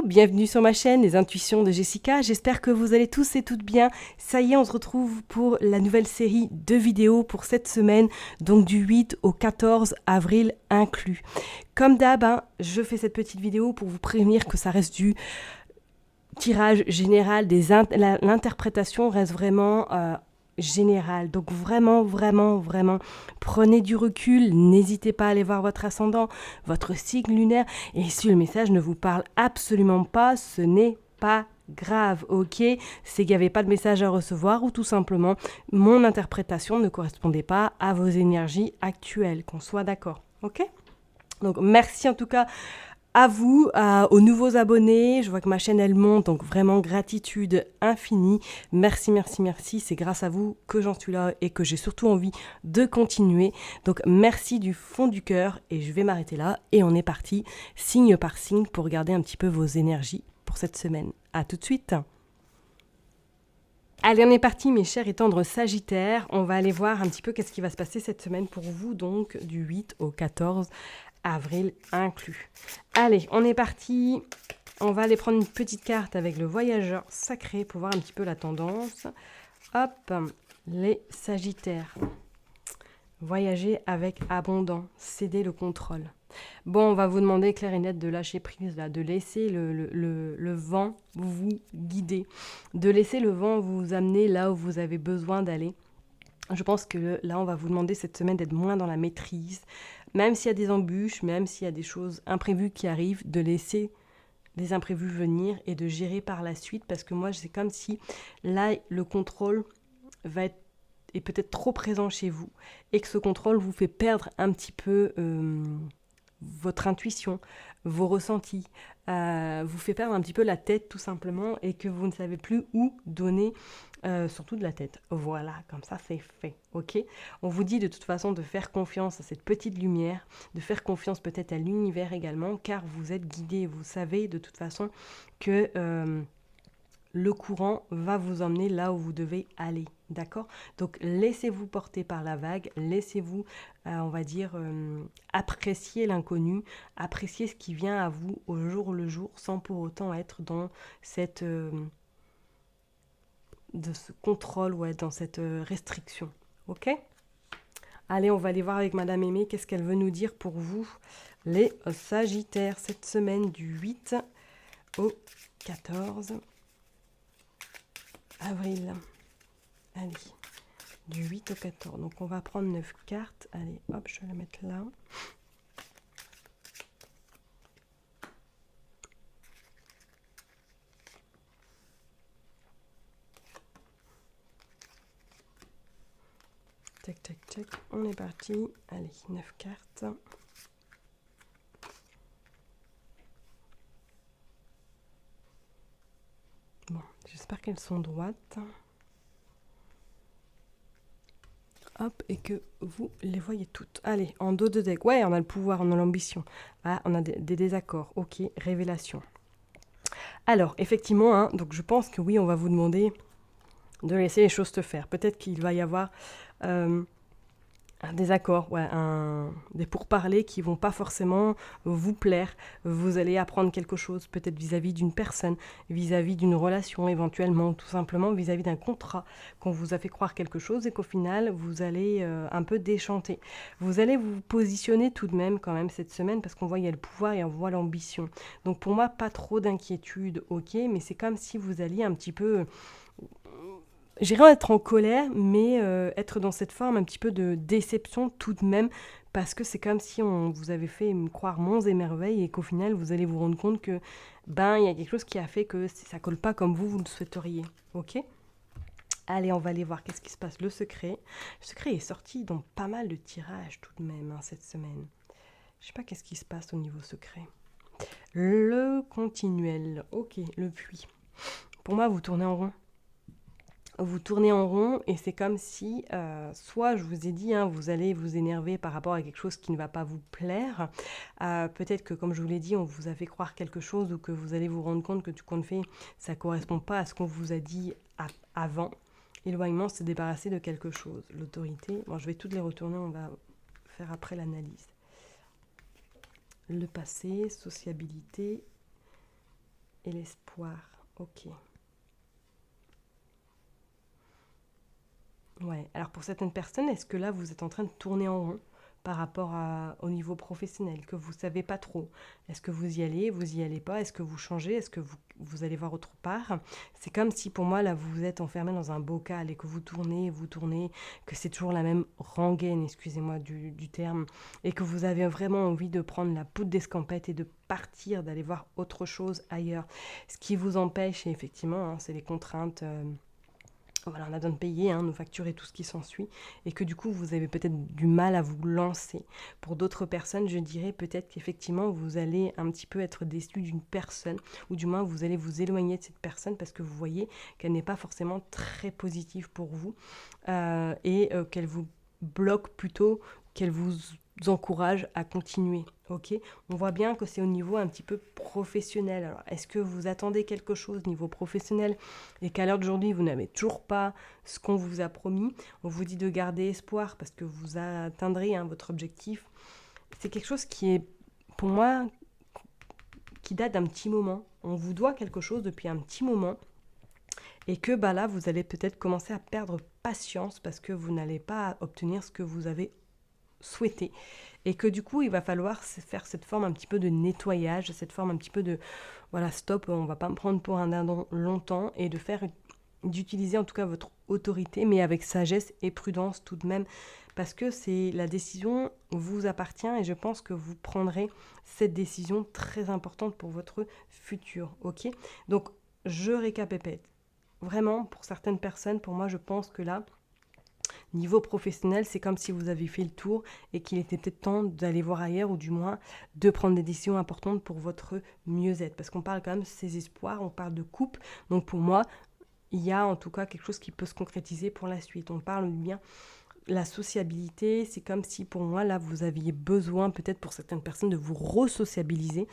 bienvenue sur ma chaîne Les Intuitions de Jessica, j'espère que vous allez tous et toutes bien. Ça y est, on se retrouve pour la nouvelle série de vidéos pour cette semaine, donc du 8 au 14 avril inclus. Comme d'hab, je fais cette petite vidéo pour vous prévenir que ça reste du tirage général, l'interprétation reste vraiment générale. Donc vraiment, prenez du recul, n'hésitez pas à aller voir votre ascendant, votre signe lunaire, et si le message ne vous parle absolument pas, ce n'est pas grave, ok? C'est qu'il n'y avait pas de message à recevoir ou tout simplement mon interprétation ne correspondait pas à vos énergies actuelles, qu'on soit d'accord, ok? Donc merci en tout cas à vous, aux nouveaux abonnés. Je vois que ma chaîne elle monte, donc vraiment gratitude infinie. Merci, c'est grâce à vous que j'en suis là et que j'ai surtout envie de continuer. Donc merci du fond du cœur et je vais m'arrêter là et on est parti signe par signe pour regarder un petit peu vos énergies pour cette semaine. À tout de suite. Allez, on est parti mes chers et tendres Sagittaires. On va aller voir un petit peu qu'est-ce qui va se passer cette semaine pour vous, donc du 8 au 14 avril inclus. Allez, on est parti. On va aller prendre une petite carte avec le voyageur sacré pour voir un petit peu la tendance. Hop, les Sagittaires. Voyager avec abondance, céder le contrôle. Bon, on va vous demander clair et net de lâcher prise, là, de laisser le vent vous guider, de laisser le vent vous amener là où vous avez besoin d'aller. Je pense que là, on va vous demander cette semaine d'être moins dans la maîtrise, même s'il y a des embûches, même s'il y a des choses imprévues qui arrivent, de laisser les imprévus venir et de gérer par la suite, parce que moi, c'est comme si là, le contrôle est peut-être trop présent chez vous et que ce contrôle vous fait perdre un petit peu votre intuition, vos ressentis, vous fait perdre un petit peu la tête tout simplement et que vous ne savez plus où donner surtout de la tête. Voilà, comme ça c'est fait, ok? On vous dit de toute façon de faire confiance à cette petite lumière, de faire confiance peut-être à l'univers également, car vous êtes guidé, vous savez de toute façon que le courant va vous emmener là où vous devez aller, d'accord? Donc laissez-vous porter par la vague, laissez-vous, on va dire, apprécier l'inconnu, apprécier ce qui vient à vous au jour le jour, sans pour autant être dans cette... de ce contrôle, ouais, dans cette restriction, ok? Allez, on va aller voir avec Madame Aimée, qu'est-ce qu'elle veut nous dire pour vous, les Sagittaires, cette semaine du 8 au 14 avril. Allez, du 8 au 14. Donc, on va prendre 9 cartes. Allez, hop, je vais la mettre là. Tac. On est parti. Allez, 9 cartes. Bon, j'espère qu'elles sont droites. Hop, et que vous les voyez toutes. Allez, en dos de deck. Ouais, on a le pouvoir, on a l'ambition. Ah, on a des désaccords. Ok, révélation. Alors, effectivement, donc je pense que oui, on va vous demander de laisser les choses se faire. Peut-être qu'il va y avoir un désaccord, ouais, des pourparlers qui vont pas forcément vous plaire. Vous allez apprendre quelque chose, peut-être vis-à-vis d'une personne, vis-à-vis d'une relation éventuellement, tout simplement vis-à-vis d'un contrat qu'on vous a fait croire quelque chose et qu'au final, vous allez un peu déchanter. Vous allez vous positionner tout de même quand même cette semaine parce qu'on voit il y a le pouvoir et on voit l'ambition. Donc pour moi, pas trop d'inquiétude, ok, mais c'est comme si vous alliez un petit peu... J'irais être en colère, mais être dans cette forme un petit peu de déception tout de même, parce que c'est comme si on vous avait fait croire monts et merveilles et qu'au final, vous allez vous rendre compte que il y a quelque chose qui a fait que ça colle pas comme vous le souhaiteriez. Ok ? Allez, on va aller voir qu'est-ce qui se passe. Le secret. Le secret est sorti dans pas mal de tirages tout de même cette semaine. Je sais pas qu'est-ce qui se passe au niveau secret. Le continuel. Ok, le puits. Pour moi, vous tournez en rond. Vous tournez en rond et c'est comme si, soit je vous ai dit, vous allez vous énerver par rapport à quelque chose qui ne va pas vous plaire. Peut-être que, comme je vous l'ai dit, on vous a fait croire quelque chose ou que vous allez vous rendre compte que tout compte fait, ça ne correspond pas à ce qu'on vous a dit avant. L'éloignement, c'est se débarrasser de quelque chose. L'autorité, bon, je vais toutes les retourner, on va faire après l'analyse. Le passé, sociabilité et l'espoir. Ok. Ouais. Alors pour certaines personnes, est-ce que là, vous êtes en train de tourner en rond par rapport au niveau professionnel, que vous savez pas trop? Est-ce que vous y allez pas? Est-ce que vous changez? Est-ce que vous allez voir autre part? C'est comme si pour moi, là, vous vous êtes enfermé dans un bocal et que vous tournez, que c'est toujours la même rengaine, excusez-moi du terme, et que vous avez vraiment envie de prendre la poudre d'escampette et de partir, d'aller voir autre chose ailleurs. Ce qui vous empêche, et effectivement, hein, c'est les contraintes. Voilà, on a besoin de payer nos factures et tout ce qui s'ensuit, et que du coup vous avez peut-être du mal à vous lancer. Pour d'autres personnes, je dirais peut-être qu'effectivement vous allez un petit peu être déçu d'une personne, ou du moins vous allez vous éloigner de cette personne parce que vous voyez qu'elle n'est pas forcément très positive pour vous, qu'elle vous bloque plutôt qu'elle vous encourage à continuer. Ok, on voit bien que c'est au niveau un petit peu professionnel. Alors, est-ce que vous attendez quelque chose au niveau professionnel et qu'à l'heure d'aujourd'hui, vous n'avez toujours pas ce qu'on vous a promis? On vous dit de garder espoir parce que vous atteindrez votre objectif. C'est quelque chose qui est, pour moi, qui date d'un petit moment. On vous doit quelque chose depuis un petit moment et que là, vous allez peut-être commencer à perdre patience parce que vous n'allez pas obtenir ce que vous avez souhaité. Et que du coup, il va falloir faire cette forme un petit peu de nettoyage, cette forme un petit peu de, voilà, stop, on va pas me prendre pour un dindon longtemps, et d'utiliser en tout cas votre autorité, mais avec sagesse et prudence tout de même, parce que c'est la décision vous appartient, et je pense que vous prendrez cette décision très importante pour votre futur, ok? Donc, je récapépète. Vraiment, pour certaines personnes, pour moi, je pense que là, niveau professionnel, c'est comme si vous aviez fait le tour et qu'il était peut-être temps d'aller voir ailleurs, ou du moins de prendre des décisions importantes pour votre mieux-être. Parce qu'on parle quand même de ces espoirs, on parle de couple. Donc pour moi, il y a en tout cas quelque chose qui peut se concrétiser pour la suite. On parle bien la sociabilité, c'est comme si pour moi là vous aviez besoin peut-être pour certaines personnes de vous re-sociabiliser.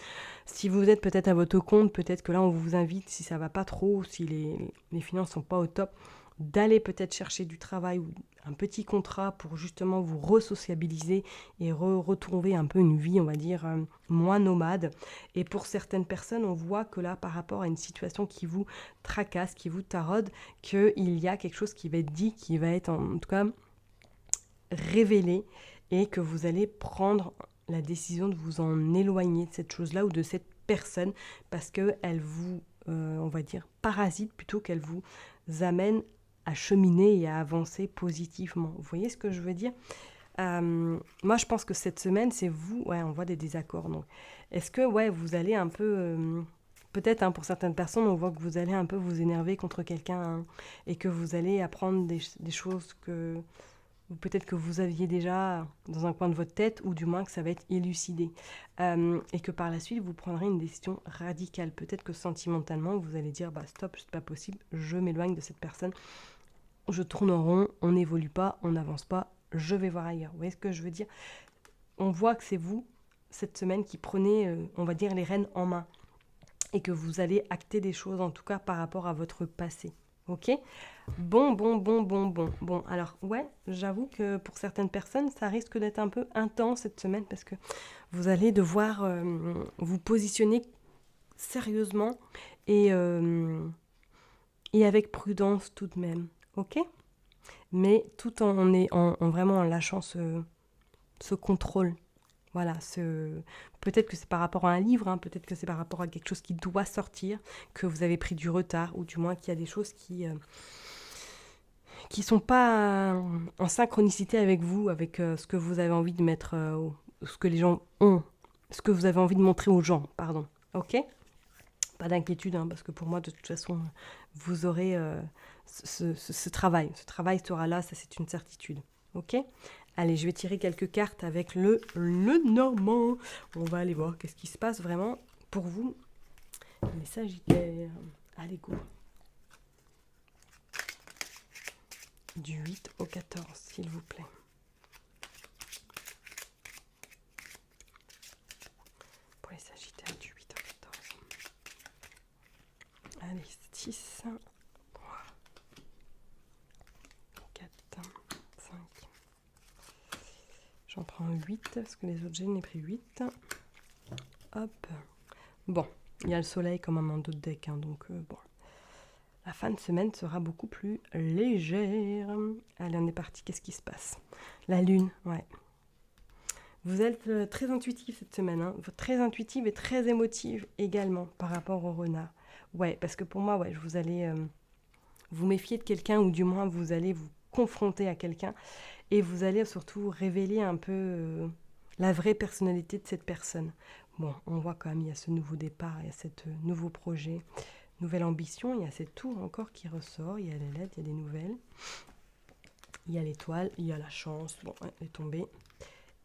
Si vous êtes peut-être à votre compte, peut-être que là on vous invite, si ça va pas trop, si les finances sont pas au top, d'aller peut-être chercher du travail ou un petit contrat pour justement vous re-sociabiliser et retrouver un peu une vie, on va dire, moins nomade. Et pour certaines personnes, on voit que là, par rapport à une situation qui vous tracasse, qui vous taraude, qu'il y a quelque chose qui va être dit, qui va être en tout cas révélé, et que vous allez prendre la décision de vous en éloigner de cette chose-là ou de cette personne parce qu'elle vous, on va dire, parasite plutôt qu'elle vous amène à cheminer et à avancer positivement. Vous voyez ce que je veux dire? Moi, je pense que cette semaine, c'est vous... Ouais, on voit des désaccords. Donc, est-ce que, ouais, vous allez un peu... peut-être, pour certaines personnes, on voit que vous allez un peu vous énerver contre quelqu'un, et que vous allez apprendre des choses que... ou peut-être que vous aviez déjà dans un coin de votre tête, ou du moins que ça va être élucidé. Et que par la suite, vous prendrez une décision radicale. Peut-être que sentimentalement, vous allez dire, stop, c'est pas possible, je m'éloigne de cette personne, je tourne en rond, on n'évolue pas, on n'avance pas, je vais voir ailleurs. Vous voyez ce que je veux dire? On voit que c'est vous, cette semaine, qui prenez, on va dire, les rênes en main, et que vous allez acter des choses, en tout cas par rapport à votre passé. Ok? Bon. Bon, alors, ouais, j'avoue que pour certaines personnes, ça risque d'être un peu intense cette semaine, parce que vous allez devoir vous positionner sérieusement et avec prudence tout de même. Ok? Mais tout en vraiment en lâchant ce contrôle. Voilà, peut-être que c'est par rapport à un livre, peut-être que c'est par rapport à quelque chose qui doit sortir, que vous avez pris du retard, ou du moins qu'il y a des choses qui sont pas en synchronicité avec vous, avec ce que vous avez envie de mettre, ce que les gens ont, ce que vous avez envie de montrer aux gens, pardon. Ok? Pas d'inquiétude, parce que pour moi, de toute façon, vous aurez ce travail. Ce travail sera là, ça c'est une certitude. Ok? Allez, je vais tirer quelques cartes avec le Normand. On va aller voir qu'est-ce qui se passe vraiment pour vous, les Sagittaires. Allez, go. Du 8 au 14, s'il vous plaît. Pour les Sagittaires, du 8 au 14. Allez, 6, 3, 4, 5. J'en prends 8, parce que les autres j'ai pris 8. Hop. Bon, Il y a le soleil comme un d'autres decks, hein, donc bon. La fin de semaine sera beaucoup plus légère. Allez, on est parti, qu'est-ce qui se passe? La lune, ouais. Vous êtes très intuitive cette semaine, hein. Très intuitive et très émotive également par rapport au renard. Ouais, parce que pour moi, ouais, vous allez vous méfier de quelqu'un ou du moins vous allez vous confronter à quelqu'un et vous allez surtout révéler un peu la vraie personnalité de cette personne. Bon, on voit quand même, il y a ce nouveau départ, il y a ce nouveau projet, nouvelle ambition, il y a cette tour encore qui ressort, il y a les lettres, il y a des nouvelles, il y a l'étoile, il y a la chance, bon, elle est tombée,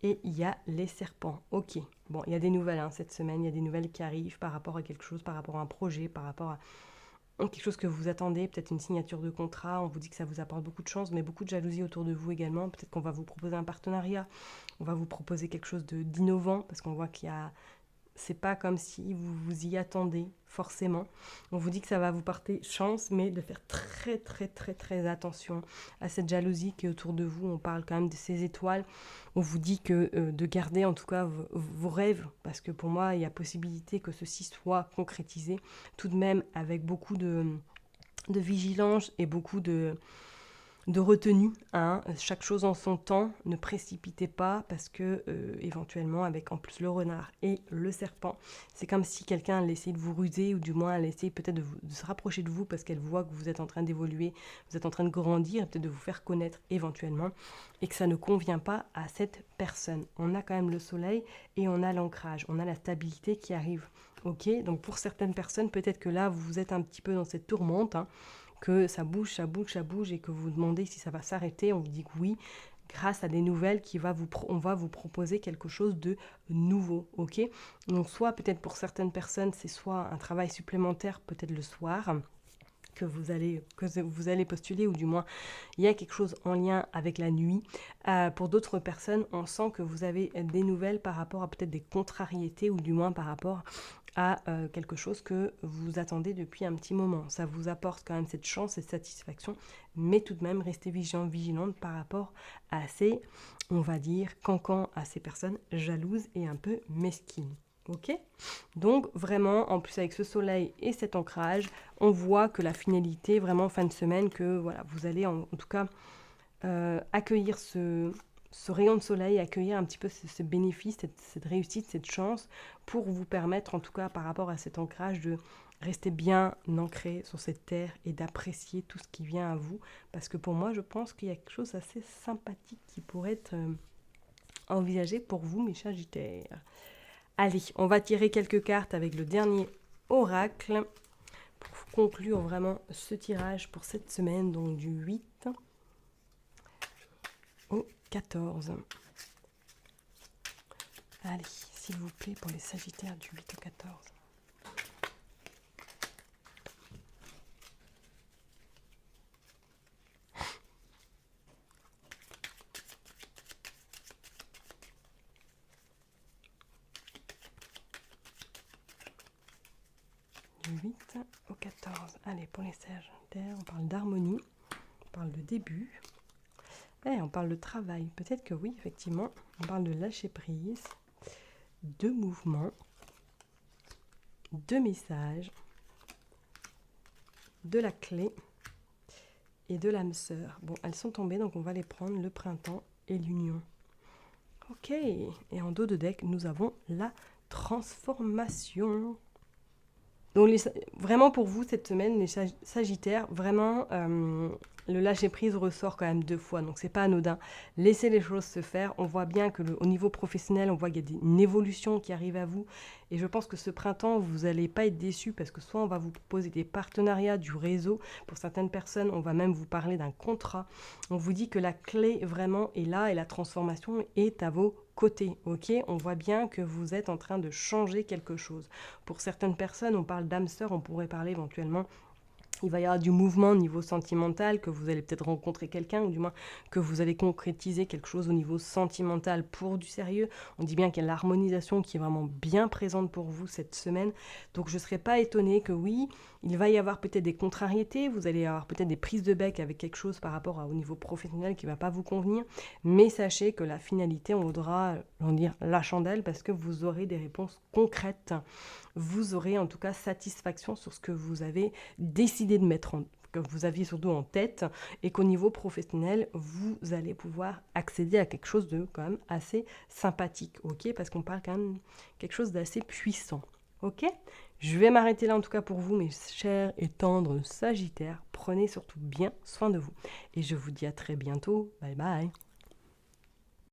et il y a les serpents. Ok, bon, il y a des nouvelles hein, cette semaine, il y a des nouvelles qui arrivent par rapport à quelque chose, par rapport à un projet, par rapport à quelque chose que vous attendez, peut-être une signature de contrat, on vous dit que ça vous apporte beaucoup de chance, mais beaucoup de jalousie autour de vous également, peut-être qu'on va vous proposer un partenariat, on va vous proposer quelque chose d'innovant, parce qu'on voit qu'il y a... C'est pas comme si vous vous y attendez forcément. On vous dit que ça va vous porter chance, mais de faire très très très très attention à cette jalousie qui est autour de vous. On parle quand même de ces étoiles. On vous dit que de garder en tout cas vos rêves, parce que pour moi, il y a possibilité que ceci soit concrétisé, tout de même avec beaucoup de vigilance et beaucoup de retenue, hein. Chaque chose en son temps, ne précipitez pas parce que éventuellement avec en plus le renard et le serpent, c'est comme si quelqu'un allait essayer de vous ruser ou du moins allait essayer peut-être de se rapprocher de vous parce qu'elle voit que vous êtes en train d'évoluer, vous êtes en train de grandir, peut-être de vous faire connaître éventuellement et que ça ne convient pas à cette personne. On a quand même le soleil et on a l'ancrage, on a la stabilité qui arrive. Ok, donc pour certaines personnes, peut-être que là vous êtes un petit peu dans cette tourmente, hein, que ça bouge, ça bouge, ça bouge et que vous vous demandez si ça va s'arrêter, on vous dit que oui, grâce à des nouvelles on va vous proposer quelque chose de nouveau, ok? Donc soit peut-être pour certaines personnes, c'est soit un travail supplémentaire, peut-être le soir, que vous allez postuler, ou du moins il y a quelque chose en lien avec la nuit. Pour d'autres personnes, on sent que vous avez des nouvelles par rapport à peut-être des contrariétés, ou du moins par rapport à quelque chose que vous attendez depuis un petit moment. Ça vous apporte quand même cette chance, cette satisfaction, mais tout de même, restez vigilante par rapport à ces, on va dire, cancans, à ces personnes jalouses et un peu mesquines. Ok? Donc vraiment, en plus avec ce soleil et cet ancrage, on voit que la finalité, vraiment fin de semaine, que voilà, vous allez en tout cas accueillir ce rayon de soleil, accueillir un petit peu ce bénéfice, cette réussite, cette chance, pour vous permettre, en tout cas par rapport à cet ancrage, de rester bien ancré sur cette terre et d'apprécier tout ce qui vient à vous. Parce que pour moi, je pense qu'il y a quelque chose d'assez sympathique qui pourrait être envisagé pour vous, mes Sagittaires. Allez, on va tirer quelques cartes avec le dernier oracle pour conclure vraiment ce tirage pour cette semaine, donc du 8 au 14. Allez, s'il vous plaît, pour les Sagittaires du 8 au 14. Du 8 au 14. Allez, pour les Sagittaires, on parle d'harmonie, on parle de début, et on parle de travail. Peut-être que oui, effectivement, on parle de lâcher prise, de mouvement, de message, de la clé et de l'âme sœur. Bon, elles sont tombées, donc on va les prendre, le printemps et l'union. Ok, et en dos de deck, nous avons la transformation. Donc vraiment pour vous cette semaine, les Sagittaires, vraiment le lâcher prise ressort quand même 2 fois, donc c'est pas anodin. Laissez les choses se faire. On voit bien que au niveau professionnel, on voit qu'il y a une évolution qui arrive à vous, et je pense que ce printemps, vous n'allez pas être déçus parce que soit on va vous proposer des partenariats, du réseau. Pour certaines personnes, on va même vous parler d'un contrat. On vous dit que la clé vraiment est là et la transformation est à vos côtés, ok? On voit bien que vous êtes en train de changer quelque chose. Pour certaines personnes, on parle d'âme sœur, on pourrait parler éventuellement Il va y avoir du mouvement au niveau sentimental, que vous allez peut-être rencontrer quelqu'un, ou du moins que vous allez concrétiser quelque chose au niveau sentimental pour du sérieux. On dit bien qu'il y a l'harmonisation qui est vraiment bien présente pour vous cette semaine. Donc je ne serais pas étonnée que oui, il va y avoir peut-être des contrariétés, vous allez avoir peut-être des prises de bec avec quelque chose par rapport au niveau professionnel qui ne va pas vous convenir. Mais sachez que la finalité, on voudra en dire la chandelle parce que vous aurez des réponses concrètes. Vous aurez en tout cas satisfaction sur ce que vous avez décidé de mettre que vous aviez surtout en tête, et qu'au niveau professionnel, vous allez pouvoir accéder à quelque chose de quand même assez sympathique, ok? Parce qu'on parle quand même quelque chose d'assez puissant, ok? Je vais m'arrêter là en tout cas pour vous, mes chers et tendres Sagittaires. Prenez surtout bien soin de vous. Et je vous dis à très bientôt. Bye bye.